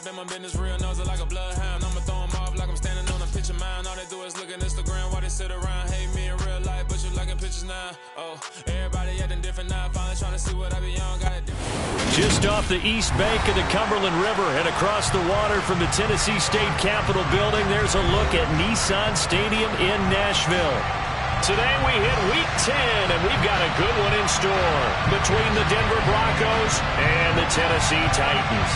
up in my business, real nose like a bloodhound. I'ma throw them off like I'm standing on a picture mound. All they do is look at Instagram while they sit around. Hate me in real life, but you liking pictures now. Oh, everybody acting different now. Finally trying to see what I be on. Got it different. Just off the east bank of the Cumberland River and across the water from the Tennessee State Capitol building, there's a look at Nissan Stadium in Nashville. Today we hit Week 10, and we've got a good one in store between the Denver Broncos and the Tennessee Titans.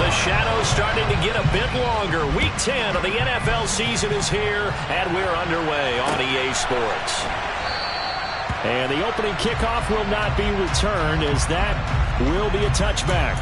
The shadow's starting to get a bit longer. Week 10 of the NFL season is here, and we're underway on EA Sports. And the opening kickoff will not be returned, as that will be a touchback.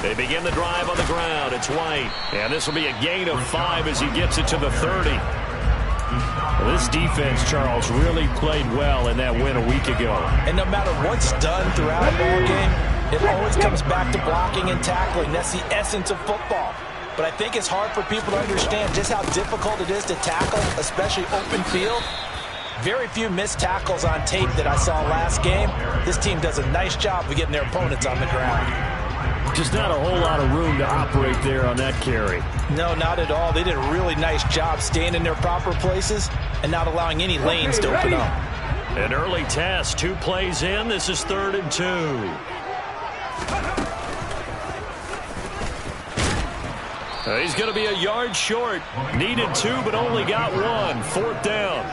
They begin the drive on the ground. It's White. And this will be a gain of 5 as he gets it to the 30. This defense, Charles, really played well in that win a week ago. And no matter what's done throughout a ball game, it always comes back to blocking and tackling. That's the essence of football. But I think it's hard for people to understand just how difficult it is to tackle, especially open field. Very few missed tackles on tape that I saw last game. This team does a nice job of getting their opponents on the ground. Just not a whole lot of room to operate there on that carry. No, not at all. They did a really nice job staying in their proper places and not allowing any lanes to open up. An early test, 2 plays in. This is 3rd and 2. He's going to be a yard short. Needed 2, but only got 1. 4th down.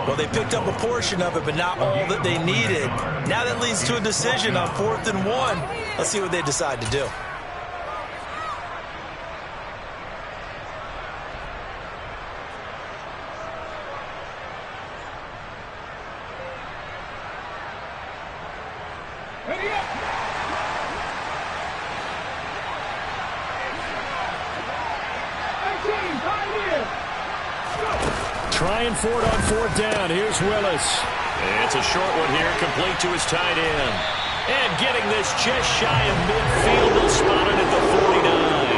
Well, they picked up a portion of it, but not all that they needed. Now that leads to a decision on 4th and 1. Let's see what they decide to do. Trying for it on 4th down. Here's Willis. It's a short one here, complete to his tight end. And getting this just shy of midfield, they'll spot it at the 49.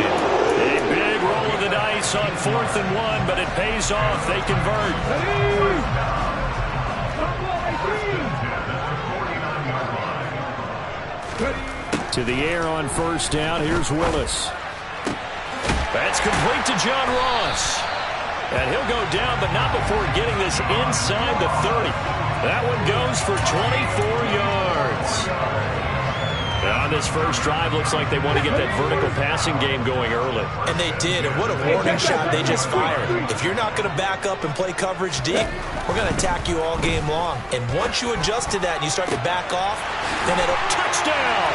A big roll of the dice on 4th and 1, but it pays off. They convert. To the air on 1st down. Here's Willis. That's complete to John Ross. And he'll go down, but not before getting this inside the 30. That one goes for 24 yards. On this first drive, looks like they want to get that vertical passing game going early. And they did, and what a warning shot they just fired. If you're not going to back up and play coverage deep, we're going to attack you all game long. And once you adjust to that and you start to back off, then it'll... Touchdown!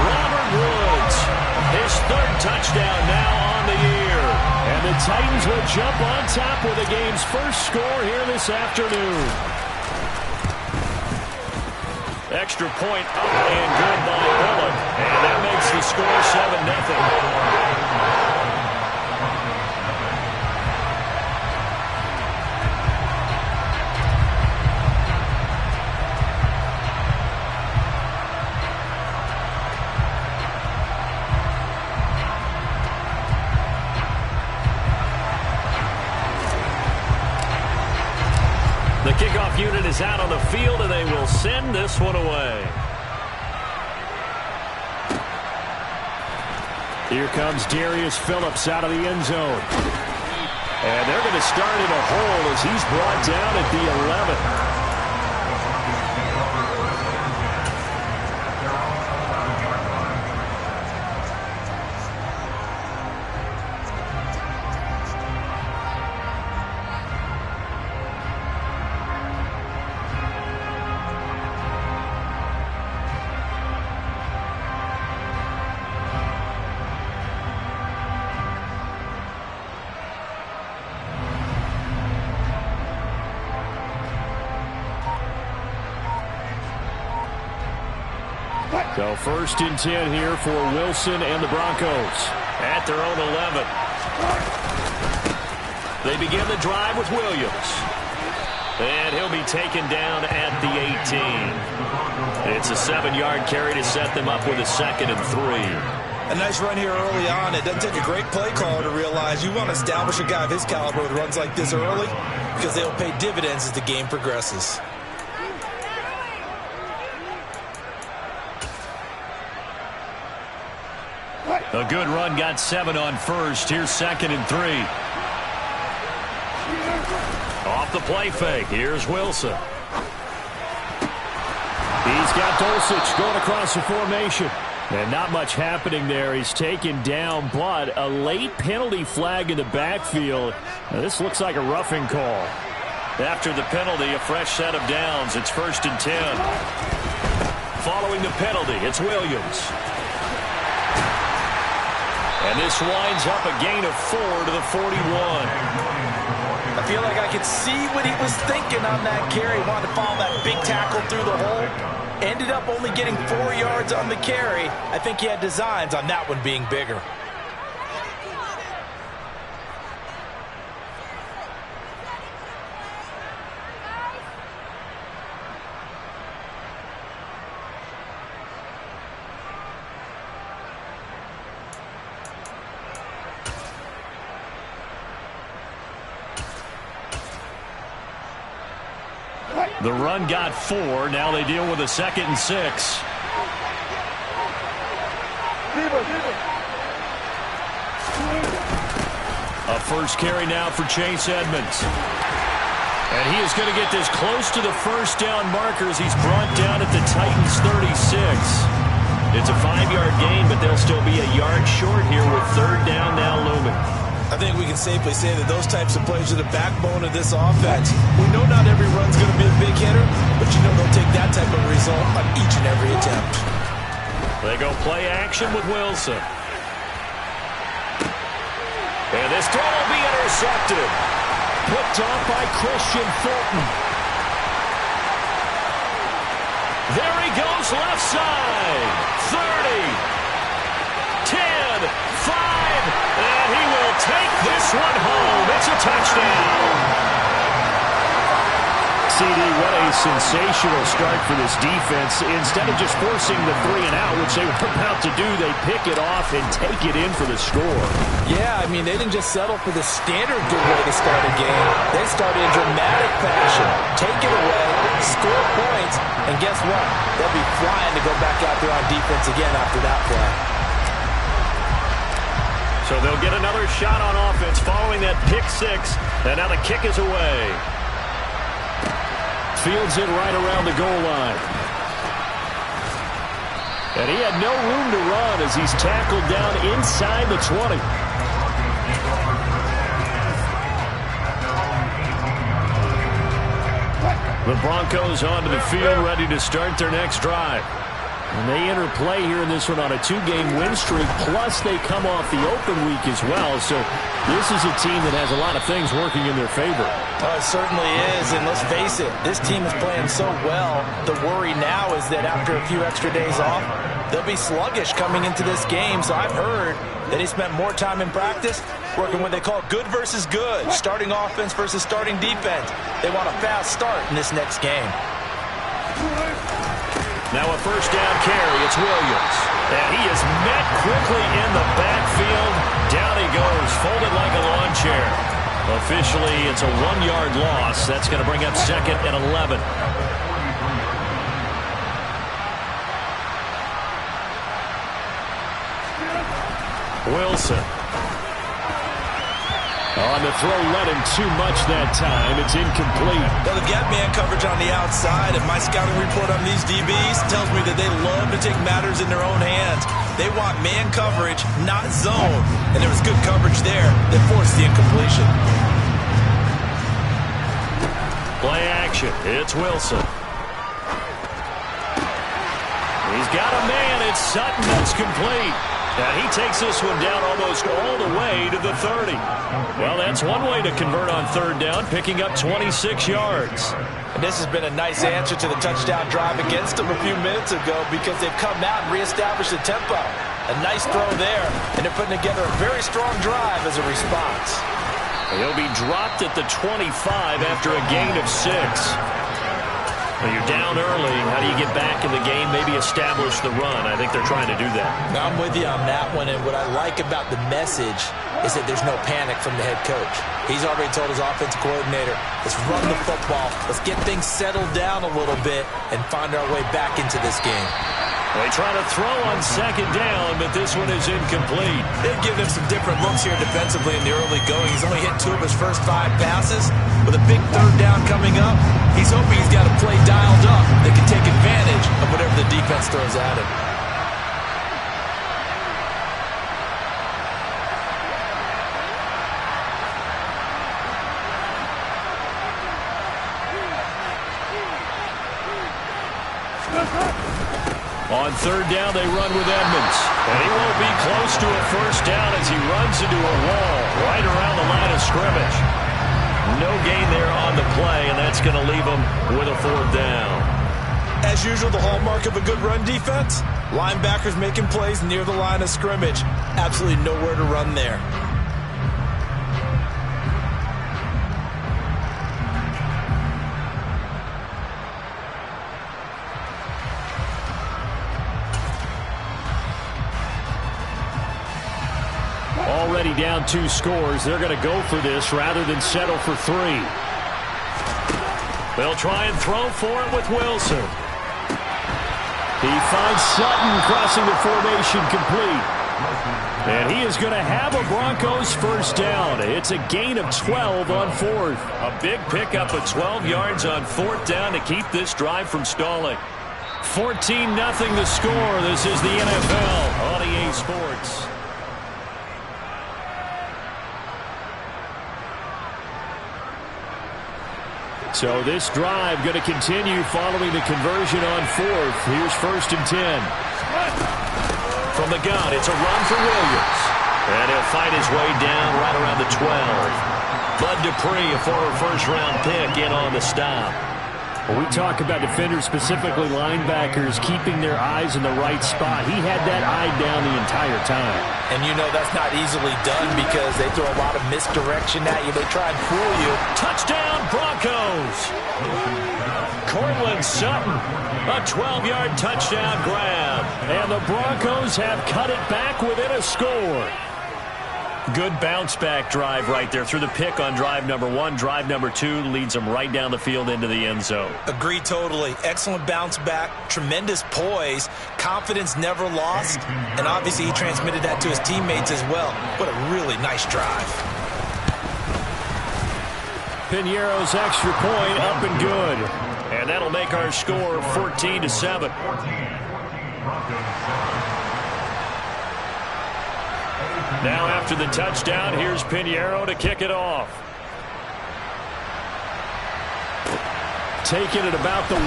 Robert Woods, his 3rd touchdown now on the year. And the Titans will jump on top with the game's first score here this afternoon. Extra point up and good by Bullock. And that makes the score 7-0. The kickoff unit is out on the field, and they will send this one away. Here comes Darius Phillips out of the end zone. And they're going to start in a hole as he's brought down at the 11. So 1st and 10 here for Wilson and the Broncos at their own 11. They begin the drive with Williams. And he'll be taken down at the 18. It's a 7-yard carry to set them up with a 2nd and 3. A nice run here early on. It doesn't take a great play caller to realize you want to establish a guy of his caliber with runs like this early because they'll pay dividends as the game progresses. A good run, got 7 on 1st. Here's 2nd and 3. Off the play fake. Here's Wilson. He's got Dulcich going across the formation. And not much happening there. He's taken down, but a late penalty flag in the backfield. Now, this looks like a roughing call. After the penalty, a fresh set of downs. It's 1st and 10. Following the penalty, it's Williams. And this winds up a gain of 4 to the 41. I feel like I could see what he was thinking on that carry. He wanted to follow that big tackle through the hole. Ended up only getting 4 yards on the carry. I think he had designs on that one being bigger. The run got 4. Now they deal with a 2nd and 6. A first carry now for Chase Edmonds. And he is going to get this close to the first down markers. He's brought down at the Titans 36. It's a 5-yard gain, but they'll still be a yard short here with 3rd down now looming. I think we can safely say that those types of plays are the backbone of this offense. We know not every run's going to be a big hitter, but you know they'll take that type of result on each and every attempt. They go play action with Wilson. And this throw will be intercepted. Picked off by Christian Fulton. There he goes, left side. 30, 10, 5. And he will take this one home. It's a touchdown. CD, what a sensational start for this defense. Instead of just forcing the 3 and out, which they were about to do, they pick it off and take it in for the score. Yeah, I mean, they didn't just settle for the standard good way to start a game. They started in dramatic fashion. Take it away, score points, and guess what? They'll be flying to go back out there on defense again after that play. So they'll get another shot on offense following that pick 6, and now the kick is away. Fields it right around the goal line. And he had no room to run as he's tackled down inside the 20. The Broncos onto the field, ready to start their next drive. And they enter play here in this one on a 2-game win streak, plus they come off the open week as well. So this is a team that has a lot of things working in their favor. It certainly is, and let's face it, this team is playing so well. The worry now is that after a few extra days off, they'll be sluggish coming into this game. So I've heard that he spent more time in practice working what they call good versus good, starting offense versus starting defense. They want a fast start in this next game. Now a first down carry, it's Williams. And he is met quickly in the backfield. Down he goes, folded like a lawn chair. Officially, it's a 1-yard loss. That's going to bring up 2nd and 11. Wilson. On the throw, let him too much that time. It's incomplete. Well, they've got man coverage on the outside, and my scouting report on these DBs tells me that they love to take matters in their own hands. They want man coverage, not zone. And there was good coverage there that forced the incompletion. Play action. It's Wilson. He's got a man. It's Sutton. That's complete. And he takes this one down almost all the way to the 30. Well, that's one way to convert on third down, picking up 26 yards. And this has been a nice answer to the touchdown drive against them a few minutes ago because they've come out and reestablished the tempo. A nice throw there, and they're putting together a very strong drive as a response. He'll be dropped at the 25 after a gain of 6. Well, you're down early. How do you get back in the game, maybe establish the run? I think they're trying to do that. Now, I'm with you on that one, and what I like about the message is that there's no panic from the head coach. He's already told his offensive coordinator, let's run the football, let's get things settled down a little bit and find our way back into this game. They try to throw on second down, but this one is incomplete. They've given him some different looks here defensively in the early going. He's only hit 2 of his first 5 passes. With a big third down coming up, he's hoping he's got a play dialed up that can take advantage of whatever the defense throws at him. On third down, they run with Edmonds. And he won't be close to a first down as he runs into a wall right around the line of scrimmage. No gain there on the play, and that's going to leave him with a 4th down. As usual, the hallmark of a good run defense, linebackers making plays near the line of scrimmage. Absolutely nowhere to run there. Already down 2 scores. They're going to go for this rather than settle for 3. They'll try and throw for it with Wilson. He finds Sutton crossing the formation complete. And he is going to have a Broncos first down. It's a gain of 12 on 4th. A big pickup of 12 yards on 4th down to keep this drive from stalling. 14-0 the score. This is the NFL on EA Sports. So this drive going to continue following the conversion on 4th. Here's 1st and 10. From the gun, it's a run for Williams. And he'll fight his way down right around the 12. Bud Dupree, a former first-round pick, in on the stop. When we talk about defenders, specifically linebackers, keeping their eyes in the right spot, he had that eye down the entire time. And you know that's not easily done because they throw a lot of misdirection at you. They try and fool you. Touchdown, Broncos! Cortland Sutton, a 12-yard touchdown grab. And the Broncos have cut it back within a score. Good bounce-back drive right there through the pick on drive number 1. Drive number 2 leads them right down the field into the end zone. Agree totally. Excellent bounce back, tremendous poise, confidence never lost, and obviously he transmitted that to his teammates as well. What a really nice drive. Piñeiro's extra point up and good. And that'll make our score 14-7. Now after the touchdown, here's Piñeiro to kick it off. Taking it about the 1.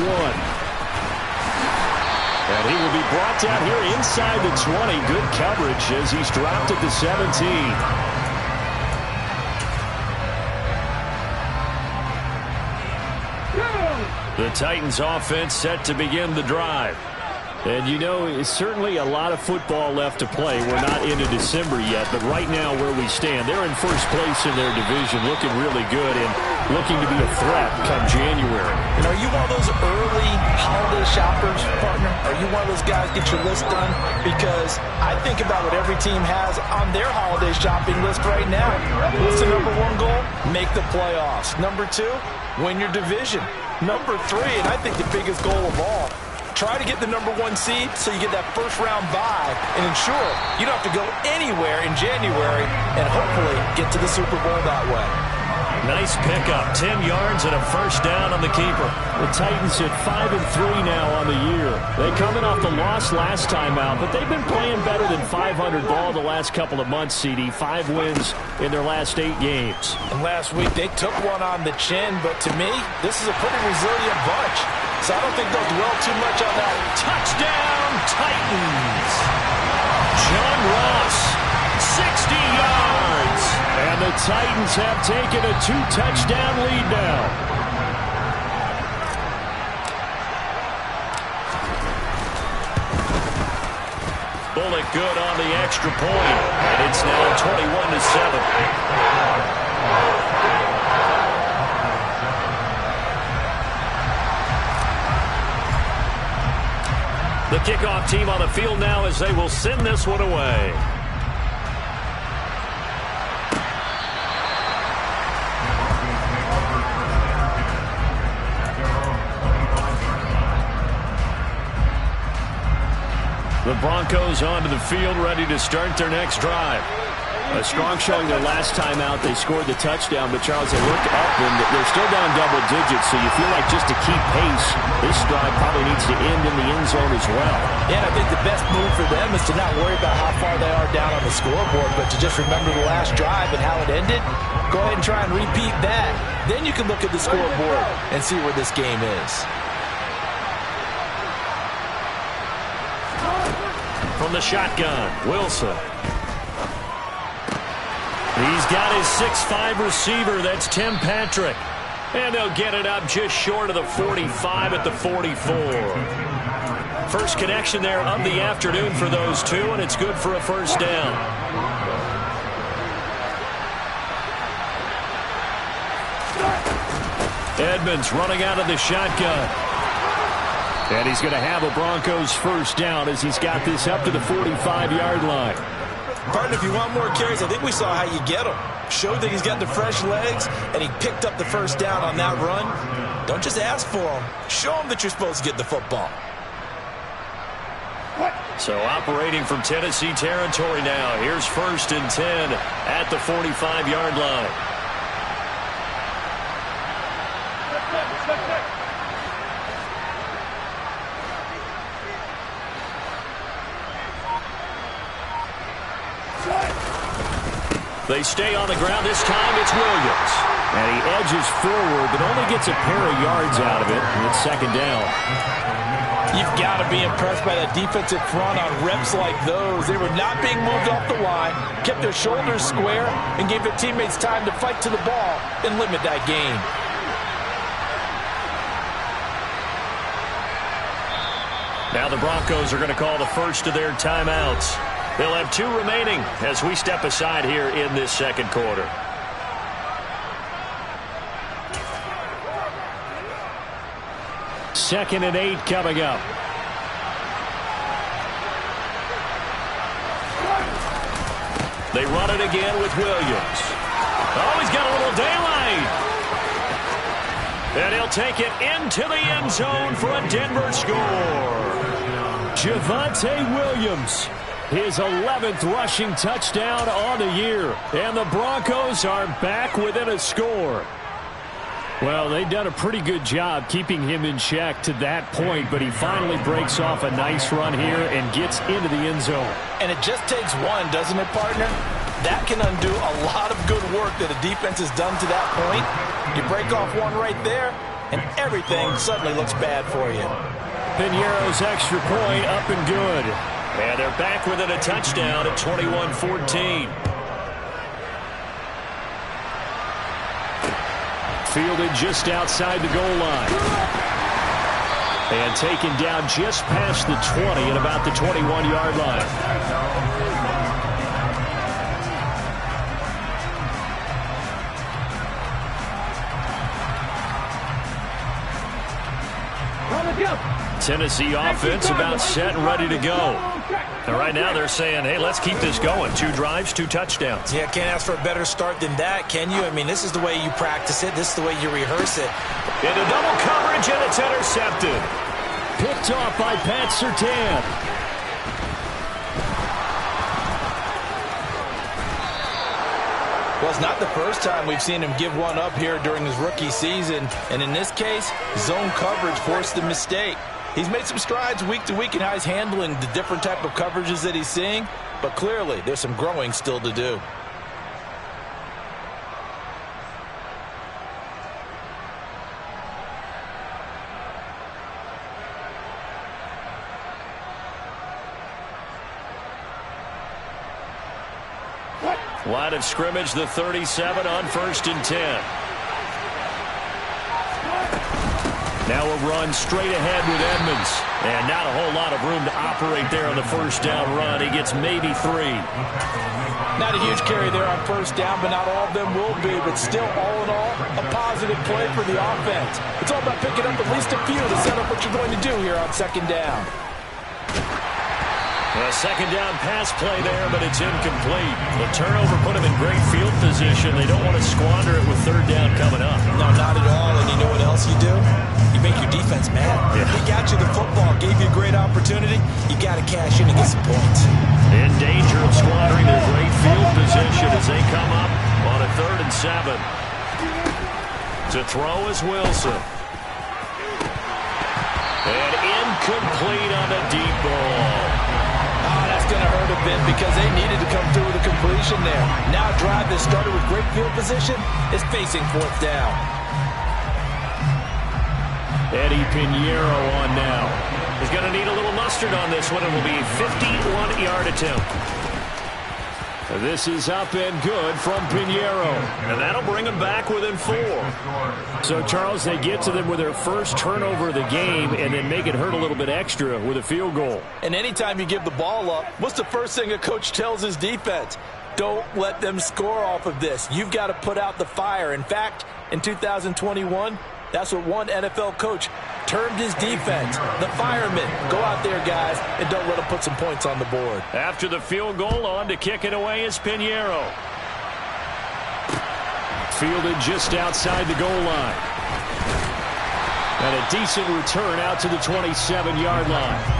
And he will be brought down here inside the 20. Good coverage as he's dropped at the 17. The Titans offense set to begin the drive. And you know, it's certainly a lot of football left to play. We're not into December yet, but right now where we stand, they're in first place in their division, looking really good and looking to be a threat come January. And are you one of those early holiday shoppers, partner? Are you one of those guys get your list done? Because I think about what every team has on their holiday shopping list right now. What's the number 1 goal? Make the playoffs. Number 2, win your division. Number 3, and I think the biggest goal of all, try to get the number 1 seed so you get that first-round bye and ensure you don't have to go anywhere in January and hopefully get to the Super Bowl that way. Nice pickup, 10 yards and a first down on the keeper. The Titans at 5-3 now on the year. They coming off the loss last time out, but they've been playing better than 500 ball the last couple of months, CD. 5 wins in their last 8 games. And last week they took one on the chin, but to me, this is a pretty resilient bunch. So I don't think they'll dwell too much on that. Touchdown, Titans! John Ross, 60 yards. And the Titans have taken a 2-touchdown lead now. Bullock good on the extra point, and it's now 21-7. The kickoff team on the field now as they will send this one away. The Broncos onto the field, ready to start their next drive. A strong showing their last time out. They scored the touchdown, but Charles, they looked up and they're still down double digits, so you feel like just to keep pace, this drive probably needs to end in the end zone as well. Yeah, and I think the best move for them is to not worry about how far they are down on the scoreboard, but to just remember the last drive and how it ended. Go ahead and try and repeat that. Then you can look at the scoreboard and see where this game is. From the shotgun, Wilson. He's got his 6'5" receiver. That's Tim Patrick. And they'll get it up just short of the 45 at the 44. First connection there of the afternoon for those two, and it's good for a first down. Edmonds running out of the shotgun. And he's going to have a Broncos first down as he's got this up to the 45-yard line. Partner, if you want more carries, I think we saw how you get them. Showed that he's got the fresh legs, and he picked up the first down on that run. Don't just ask for them. Show them that you're supposed to get the football. So operating from Tennessee territory now. Here's 1st and 10 at the 45-yard line. They stay on the ground. This time it's Williams. And he edges forward, but only gets a pair of yards out of it. And it's 2nd down. You've got to be impressed by that defensive front on reps like those. They were not being moved off the line, kept their shoulders square, and gave their teammates time to fight to the ball and limit that gain. Now the Broncos are going to call the first of their timeouts. They'll have 2 remaining as we step aside here in this 2nd quarter. Second and 8 coming up. They run it again with Williams. Oh, he's got a little daylight. And he'll take it into the end zone for a Denver score. Javonte Williams. His 11th rushing touchdown on the year. And the Broncos are back within a score. Well, they've done a pretty good job keeping him in check to that point, but he finally breaks off a nice run here and gets into the end zone. And it just takes one, doesn't it, partner? That can undo a lot of good work that a defense has done to that point. You break off one right there, and everything suddenly looks bad for you. Piñeiro's extra point up and good. And they're back within a touchdown at 21-14. Fielded just outside the goal line. And taken down just past the 20 at about the 21-yard line. Tennessee offense about set and ready to go. And right now they're saying, hey, let's keep this going. 2 drives, 2 touchdowns. Yeah, can't ask for a better start than that, can you? I mean, this is the way you practice it. This is the way you rehearse it. Into double coverage, and it's intercepted. Picked off by Pat Surtain. Well, it's not the first time we've seen him give one up here during his rookie season. And in this case, zone coverage forced the mistake. He's made some strides week to week in how he's handling the different type of coverages that he's seeing. But clearly, there's some growing still to do. Line of scrimmage, the 37 on 1st and 10. Now a run straight ahead with Edmonds. And not a whole lot of room to operate there on the first down run. He gets maybe 3. Not a huge carry there on first down, but not all of them will be. But still, all in all, a positive play for the offense. It's all about picking up at least a few to set up what you're going to do here on second down. A second down pass play there, but it's incomplete. The turnover put him in great field position. They don't want to squander it with third down coming up. No, not at all. And you know what else you do? You make your defense mad. Yeah. They got you the football, gave you a great opportunity. You got to cash in and get some points. In danger of squandering their great field position as they come up on a 3rd and 7. To throw is Wilson. And incomplete on the deep ball. Oh, that's going to hurt a bit because they needed to come through with a completion there. Now a drive that started with great field position is facing 4th down. Eddie Pinheiro on now. He's going to need a little mustard on this one. It will be a 51-yard attempt. This is up and good from Pinheiro. And that'll bring them back within 4. So, Charles, they get to them with their first turnover of the game and then make it hurt a little bit extra with a field goal. And anytime you give the ball up, what's the first thing a coach tells his defense? Don't let them score off of this. You've got to put out the fire. In fact, in 2021, that's what one NFL coach termed his defense. The firemen. Go out there, guys, and don't let them put some points on the board. After the field goal, on to kick it away is Pinheiro. Fielded just outside the goal line. And a decent return out to the 27-yard line.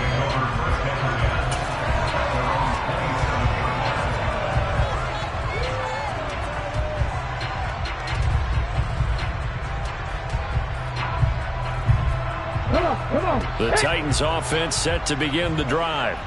The Titans offense set to begin the drive.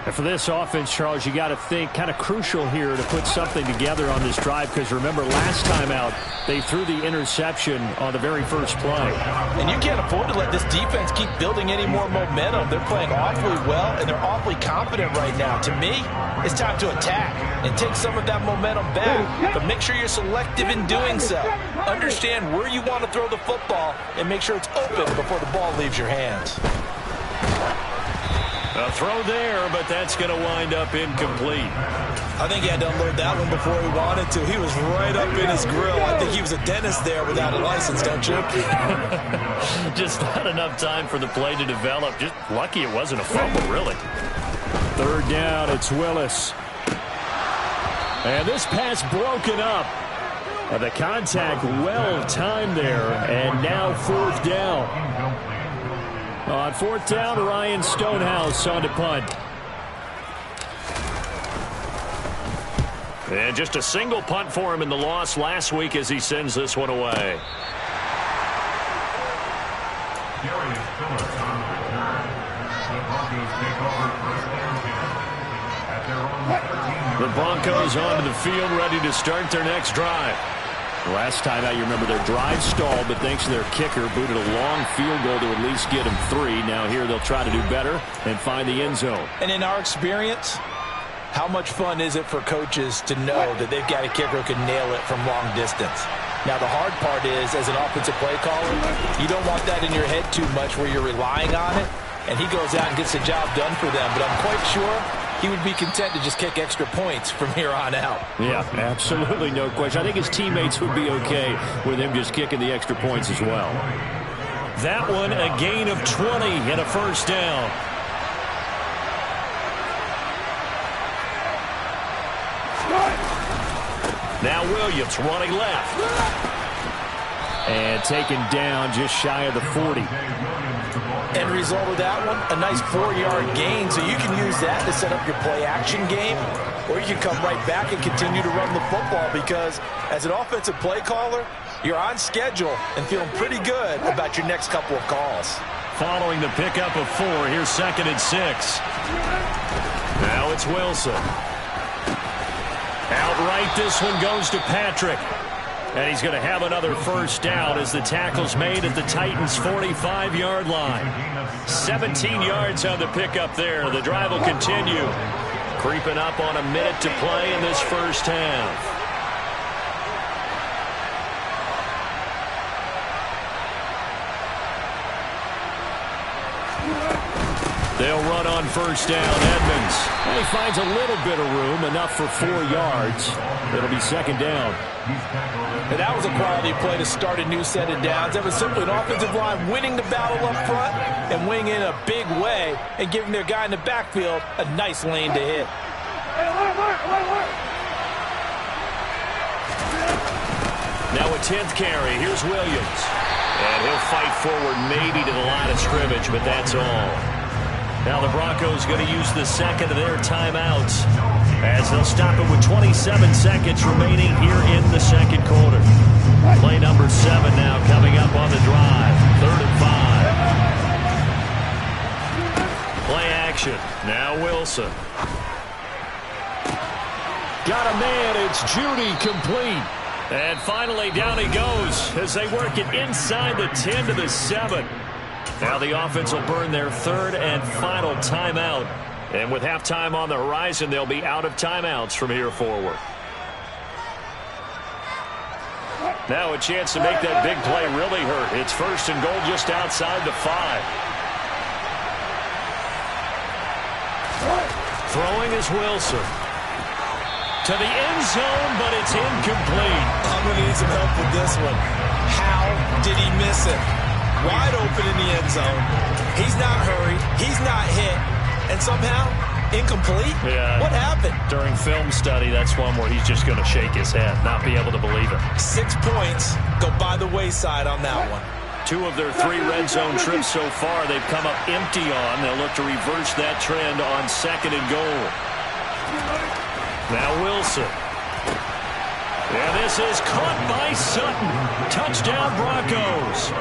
And for this offense, Charles, you got to think kind of crucial here to put something together on this drive because remember last time out they threw the interception on the very first play. And you can't afford to let this defense keep building any more momentum. They're playing awfully well and they're awfully confident right now. To me, it's time to attack and take some of that momentum back. But make sure you're selective in doing so. Understand where you want to throw the football and make sure it's open before the ball leaves your hands. A throw there, but that's going to wind up incomplete. I think he had to unload that one before he wanted to. He was right up in his grill. I think he was a dentist there without a license, don't you? Just not enough time for the play to develop. Just lucky it wasn't a fumble, really. 3rd down, it's Willis. And this pass broken up. The contact well timed there, and now 4th down. On 4th down, Ryan Stonehouse on to punt. And just a single punt for him in the loss last week as he sends this one away. The Broncos onto the field, ready to start their next drive. Last time out, you remember their drive stalled, but thanks to their kicker, booted a long field goal to at least get them 3. Now here they'll try to do better and find the end zone. And in our experience, how much fun is it for coaches to know that they've got a kicker who can nail it from long distance? Now, the hard part is, as an offensive play caller, you don't want that in your head too much where you're relying on it, and he goes out and gets the job done for them. But I'm quite sure he would be content to just kick extra points from here on out. Yeah, absolutely no question. I think his teammates would be okay with him just kicking the extra points as well. That one, a gain of 20 and a 1st down. Now Williams running left. And taken down just shy of the 40. End result of that one, a nice 4-yard gain. So you can use that to set up your play-action game, or you can come right back and continue to run the football because as an offensive play caller, you're on schedule and feeling pretty good about your next couple of calls. Following the pickup of 4, here's 2nd and 6. Now it's Wilson. Outright, this one goes to Patrick. And he's going to have another 1st down as the tackle's made at the Titans' 45-yard line. 17 yards on the pickup there. The drive will continue. Creeping up on a minute to play in this first half. They'll run on first down. Edmonds. And he finds a little bit of room, enough for 4 yards. It'll be second down. And that was a quality play to start a new set of downs. That was simply an offensive line winning the battle up front and winning in a big way and giving their guy in the backfield a nice lane to hit. Now a 10th carry. Here's Williams. And he'll fight forward maybe to the line of scrimmage, but that's all. Now the Broncos going to use the second of their timeouts as they'll stop it with 27 seconds remaining here in the second quarter. Play number 7 now coming up on the drive. 3rd and 5. Play action. Now Wilson. Got a man. It's Judy complete. And finally down he goes as they work it inside the 10 to the 7. Now the offense will burn their 3rd and final timeout. And with halftime on the horizon, they'll be out of timeouts from here forward. Now a chance to make that big play really hurt. It's 1st and goal just outside the 5. Throwing is Wilson. To the end zone, but it's incomplete. I'm going to need some help with this one. How did he miss it? Wide open in the end zone. He's not hurried. He's not hit. And somehow, incomplete? Yeah. What happened? During film study, that's one where he's just going to shake his head, not be able to believe it. 6 points go by the wayside on that one. 2 of their 3 red zone trips so far, they've come up empty on. They'll look to reverse that trend on 2nd and goal. Now Wilson. And this is caught by Sutton. Touchdown Broncos.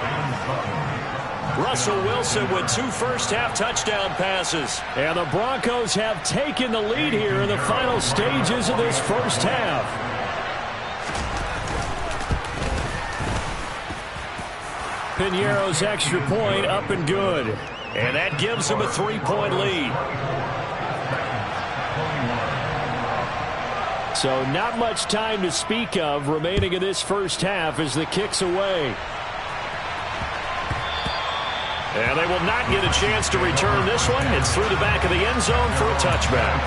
Russell Wilson with 2 first-half touchdown passes. And the Broncos have taken the lead here in the final stages of this first half. Piñeiro's extra point up and good. And that gives them a 3-point lead. So not much time to speak of remaining in this first half as the kick's away. And they will not get a chance to return this one. It's through the back of the end zone for a touchback.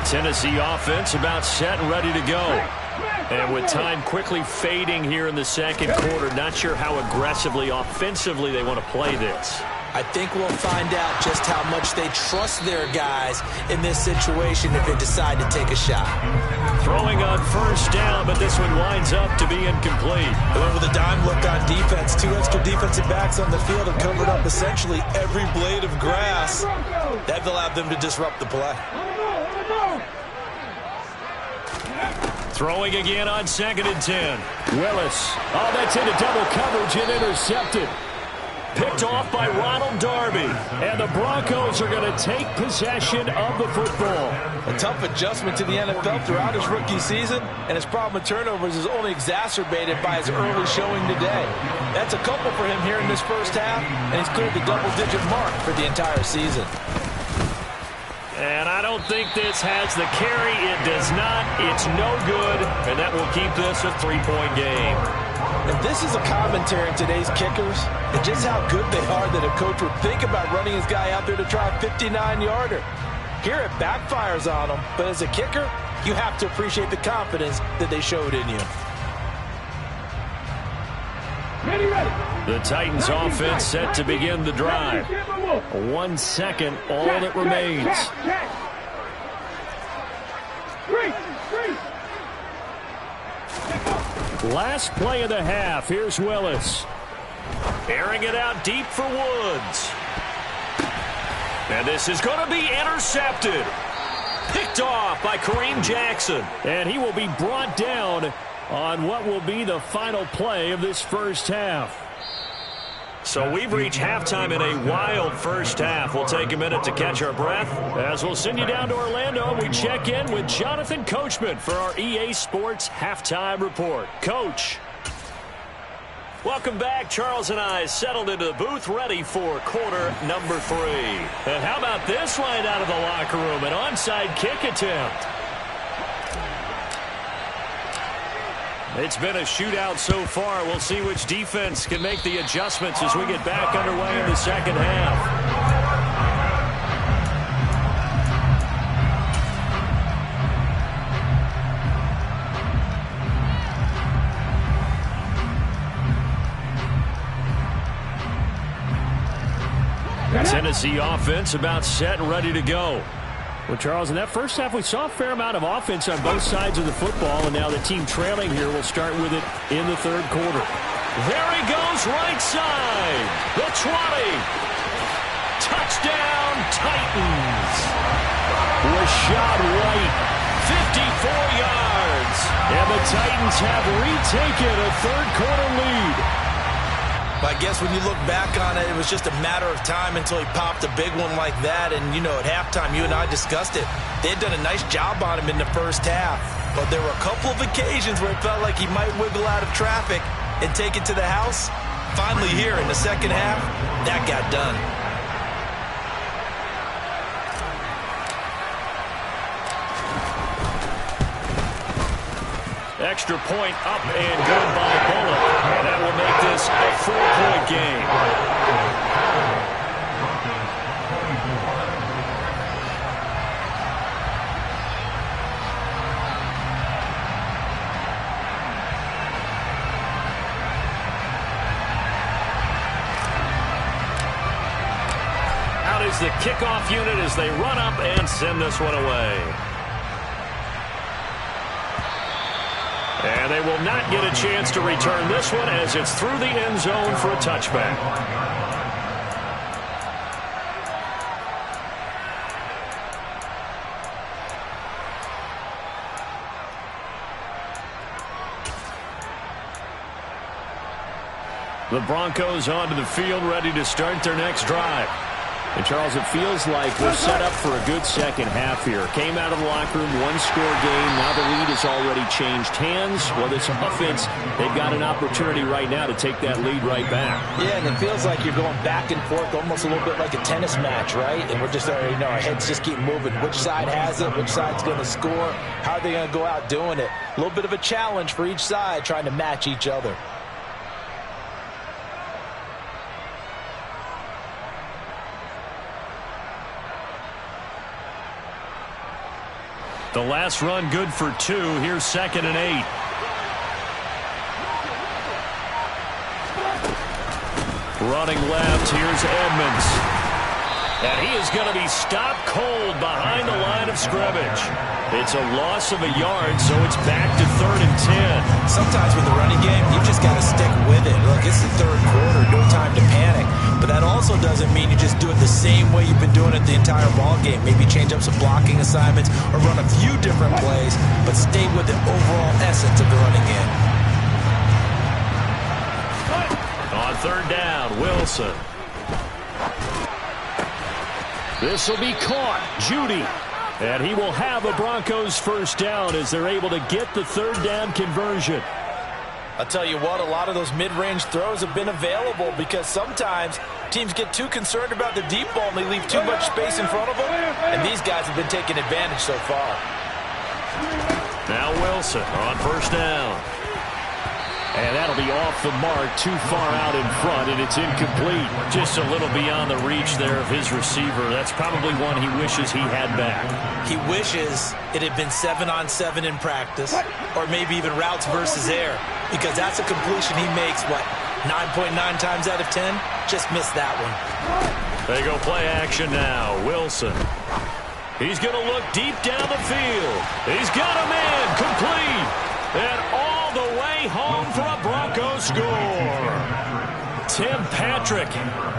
Tennessee offense about set and ready to go. And with time quickly fading here in the second quarter, not sure how aggressively, offensively they want to play this. I think we'll find out just how much they trust their guys in this situation if they decide to take a shot. Throwing on first down, but this one winds up to be incomplete. They went with a dime look on defense. 2 extra defensive backs on the field and covered up essentially every blade of grass. That allowed them to disrupt the play. Throwing again on 2nd and 10. Willis. Oh, that's into double coverage and intercepted. Picked off by Ronald Darby. And the Broncos are going to take possession of the football. A tough adjustment to the NFL throughout his rookie season, and his problem with turnovers is only exacerbated by his early showing today. That's a couple for him here in this first half, and he's cleared the double-digit mark for the entire season. And I don't think this has the carry. It does not. It's no good, and that will keep this a 3-point game. And this is a commentary on today's kickers and just how good they are that a coach would think about running his guy out there to try a 59-yarder. Here it backfires on him, but as a kicker, you have to appreciate the confidence that they showed in you. The Titans offense set to begin the drive. 1 second, all that remains. Last play of the half. Here's Willis. Airing it out deep for Woods. And this is going to be intercepted. Picked off by Kareem Jackson. And he will be brought down on what will be the final play of this first half. So we've reached halftime in a wild first half. We'll take a minute to catch our breath as we'll send you down to Orlando. We check in with Jonathan Coachman for our EA Sports Halftime Report. Coach. Welcome back. Charles and I settled into the booth, ready for quarter number 3. And how about this line out of the locker room? An onside kick attempt. It's been a shootout so far. We'll see which defense can make the adjustments as we get back underway in the second half. Tennessee offense about set and ready to go. Well, Charles, in that first half, we saw a fair amount of offense on both sides of the football, and now the team trailing here will start with it in the third quarter. There he goes, right side. The 20. Touchdown, Titans. Rashad White, 54 yards. And the Titans have retaken a third quarter lead. I guess when you look back on it, it was just a matter of time until he popped a big one like that. And, you know, at halftime, you and I discussed it. They had done a nice job on him in the first half. But there were a couple of occasions where it felt like he might wiggle out of traffic and take it to the house. Finally here in the second half, that got done. Extra point up and good by Bullock. And that will make this a 4-point game. Out is the kickoff unit as they run up and send this one away. And they will not get a chance to return this one as it's through the end zone for a touchback. The Broncos onto the field, ready to start their next drive. And, Charles, it feels like we're set up for a good second half here. Came out of the locker room, one-score game. Now the lead has already changed hands. Well, this offense, they've got an opportunity right now to take that lead right back. Yeah, and it feels like you're going back and forth, almost a little bit like a tennis match, right? And we're just already know our heads just keep moving. Which side has it? Which side's going to score? How are they going to go out doing it? A little bit of a challenge for each side, trying to match each other. The last run good for 2. Here's 2nd and 8. Running left, here's Edmonds. And he is going to be stopped cold behind the line of scrimmage. It's a loss of a yard, so it's back to 3rd and 10. Sometimes with the running game, you just got to stick with it. Look, it's the third quarter, no time to panic. But that also doesn't mean you just do it the same way you've been doing it the entire ball game. Maybe change up some blocking assignments or run a few different plays, but stay with the overall essence of the running game. On 3rd down, Wilson. This will be caught. Judy. And he will have a Broncos first down as they're able to get the 3rd down conversion. I'll tell you what, a lot of those mid-range throws have been available because sometimes teams get too concerned about the deep ball and they leave too much space in front of them, and these guys have been taking advantage so far. Now Wilson on 1st down. And that'll be off the mark, too far out in front, and it's incomplete. Just a little beyond the reach there of his receiver. That's probably one he wishes he had back. He wishes it had been 7-on-7 in practice, or maybe even routes versus air, because that's a completion he makes, what, 9.9 times out of 10? Just missed that one. They go play action now. Wilson. He's going to look deep down the field. He's got a man complete. And all the way home for a Broncos score. Tim Patrick,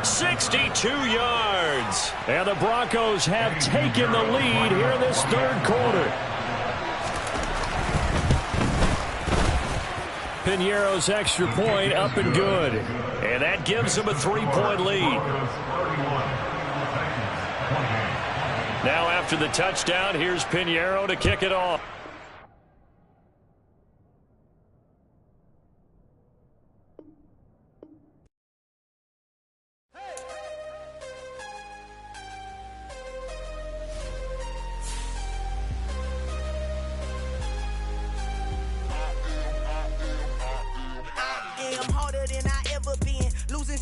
62 yards. And the Broncos have taken the lead here in this third quarter. Piñeiro's extra point up and good. And that gives them a 3-point lead. Now after the touchdown, here's Piñeiro to kick it off.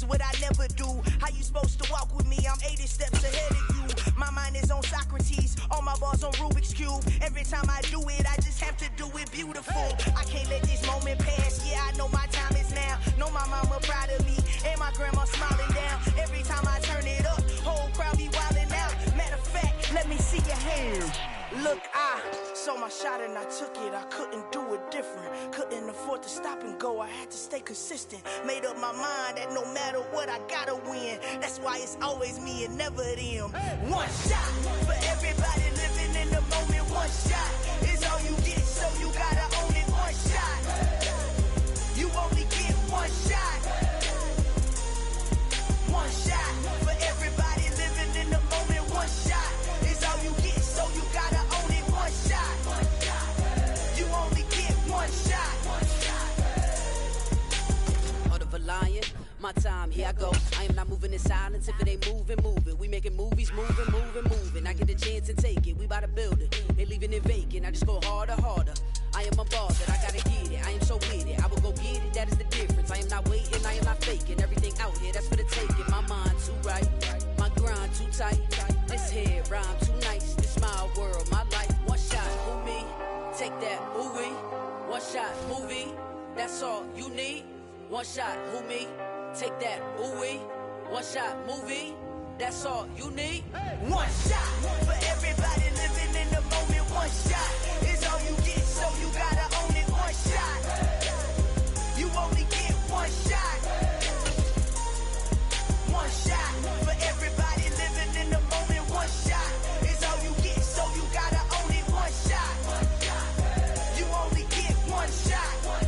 is what I never do. How you supposed to walk with me? I'm 80 steps ahead of you. My mind is on Socrates, all my bars on Rubik's Cube. Every time I do it, I just have to do it beautiful. I can't let this moment pass. Yeah, I know my time is now. Know my mama proud of me, and my grandma smiling down. Every time I turn it up, whole crowd be wildin' out. Matter of fact, let me see your hands. Look, I saw my shot and I took it. I couldn't do it different. Couldn't afford to stop and go. I had to stay consistent. Made up my mind that no matter what, I gotta win. That's why it's always me and never them. One shot for everybody living in the moment. One shot is all you get, so you gotta own it. One shot. You only get one shot. One shot for everybody living in the moment. One shot is all you get, so you gotta own it. One shot. You only get one shot. Heart of a lion, my time, here I go. I am not moving in silence. If it ain't moving, move it. We making movies, moving. I get a chance and take it. We bout to build it. They leaving it vacant. I just go harder. I am a boss that I gotta get it. I am so with it. I will go get it. That is the difference. I am not waiting. I am not faking. Everything out here, that's for the taking. My mind too right. My grind too tight. This head rhyme too nice. This my world, my life. One shot, who me? Take that, ooh-wee. One shot, movie. That's all you need. One shot, who me? Take that, ooh-wee. One shot, movie. That's all you need. One shot for everybody living in the moment. One shot is all you get, so you gotta own it. One shot. You only get one shot. One shot for everybody living in the moment. One shot is all you get, so you gotta own it. One shot. You only get one shot. One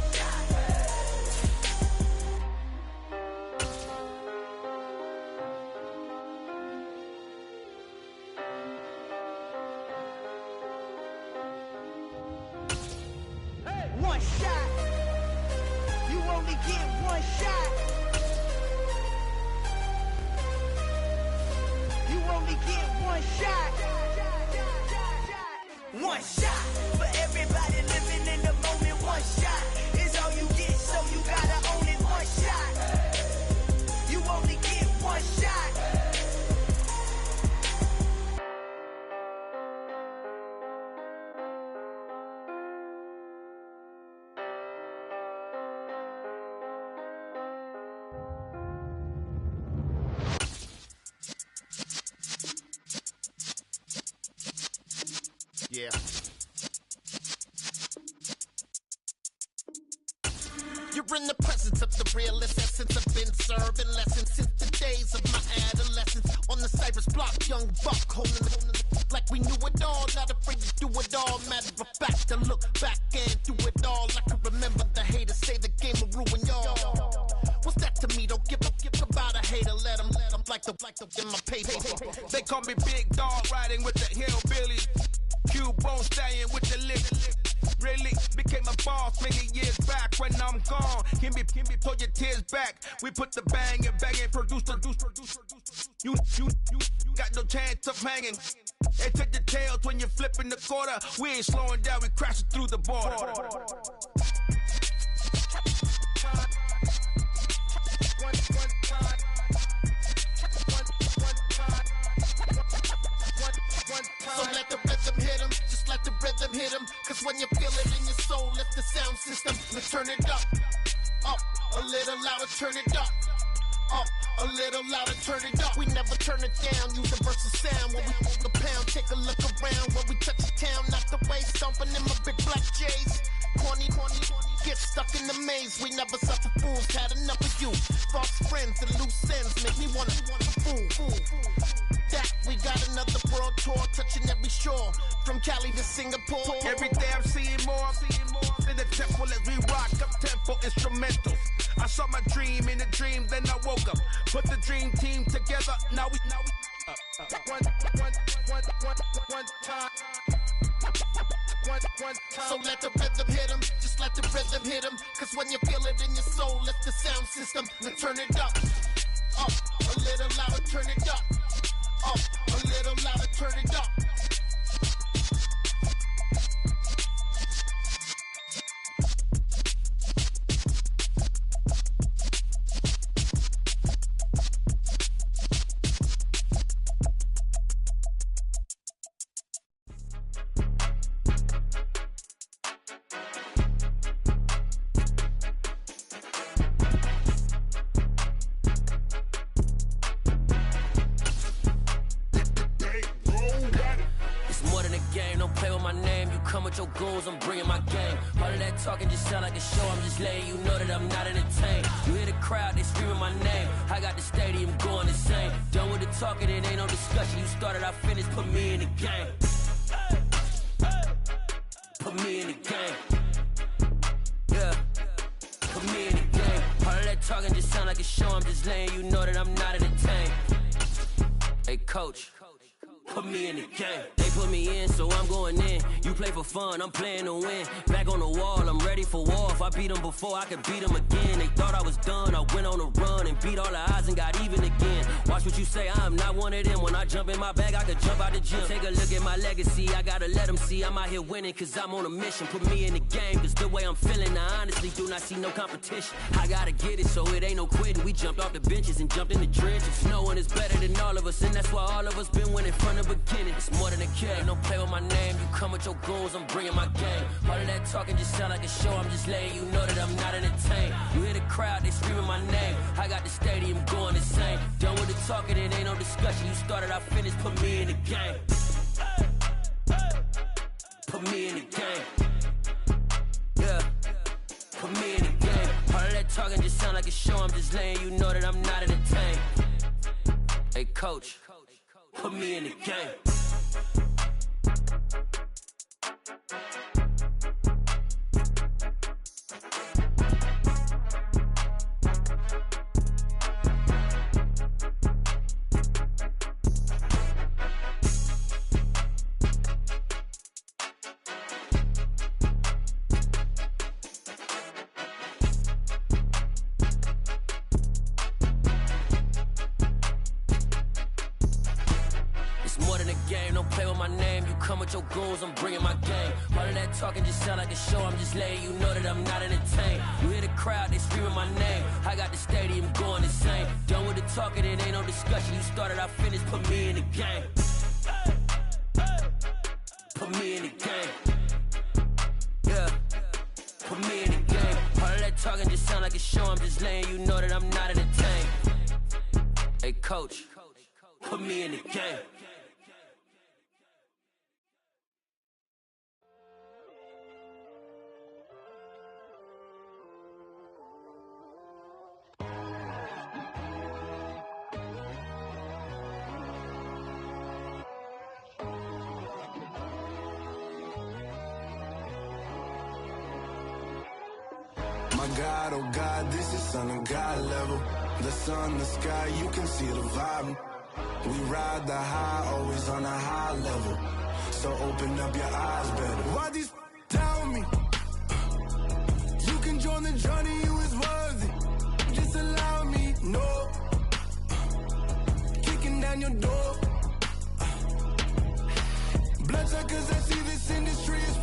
shot. You only get one shot. You only get one shot. One shot for everybody living in the moment. One shot is all you get, so you gotta own it. One shot. You only get one shot. Yeah. You're in the presence of the realest essence. I've been serving lessons since the days of my adolescence. On the Cypress block, young buck holding it like we knew it all. Not afraid to do it all. Matter of fact, to look back and do it all. I can remember the haters say the game will ruin y'all. What's that to me? Don't give about a hater. Let them like the in my paper. They call me Big Dog, riding with the hillbillies. Cubone stallion with the lick. Really became a boss many years back. When I'm gone, can be pull your tears back. We put the bang and produce. You got no chance of hanging. They take the tails when you're flipping the quarter. We ain't slowing down, we crashing through the border. So let the rhythm hit him, just let the rhythm hit him. Cause when you feel it in your soul, lift the sound system and turn it up. Up, a little louder, turn it up. Up, a little louder, turn it up. We never turn it down, universal sound. When we move the pound, take a look around. When we touch the town, not the way, stomping in my big black J's. Corny, get stuck in the maze. We never suffer fools, had enough of you. False friends and loose ends make me wanna fool. That we got another world tour, touching every shore, from Cali to Singapore. Every day I'm seeing more in the temple as we rock up tempo instrumentals. I saw my dream in a dream, then I woke up. Put the dream team together, now we one time. So let the rhythm hit him, just let the rhythm hit him. Cause when you feel it in your soul, lift the sound system and turn it up. Up, a little louder, turn it up. Up, a little louder, turn it up. with your goons, I'm bringing my game. All of that talking just sound like a show, I'm just letting you know that I'm not entertained. You hear the crowd, they screaming my name. I got the stadium going insane. Done with the talking, it ain't no discussion. You started, I finished, put me in the game. Put me in the game. Yeah. Put me in the game. All of that talking just sound like a show, I'm just letting you know that I'm not entertained. Hey, coach. Put me in the game. They put me in, so I'm going in. You play for fun, I'm playing to win. Back on the wall, I'm ready for war. If I beat them before, I could beat them again. They thought I was done, I went on a run and beat all the odds and got even again. Watch what you say, I'm not one of them. When I jump in my bag, I could jump out the gym. Take a look at my legacy, I gotta let them see I'm out here winning, cause I'm on a mission. Put me in the game, cause the way I'm feeling, I honestly do not see no competition. I gotta get it, so it ain't no quitting. We jumped off the benches and jumped in the trenches. No one is better than all of us, and that's why all of us been winning from the beginning. It's more than a kid, ain't no play with my name. You come with your goons, I'm bringing my game. All of that talking just sound like a show, I'm just letting you know that I'm not entertained. You hear the crowd, they screaming my name. I got the stadium going insane. Done with the talking, it ain't no discussion. You started, I finished, put me in the game. Put me in the game. Yeah. Put me in the game. All of that talking just sound like a show, I'm just letting you know that I'm not entertained. Hey, coach. Put me in the game. Your goals, I'm bringing my game. All of that talking just sound like a show, I'm just letting you know that I'm not entertained. You hear the crowd, they screaming my name. I got the stadium going insane. Done with the talking, it ain't no discussion. You started, I finished, put me in the game. Put me in the game. Yeah. Put me in the game. All of that talking just sound like a show, I'm just letting you know that I'm not entertained. Hey, coach, put me in the game. God, oh God, this is Son of God level. The sun, the sky, you can see the vibe. We ride the high, always on a high level. So open up your eyes better. Why these tell me? You can join the journey, you is worthy. Just allow me, no. Kicking down your door. Bloodsuckers, I see this industry is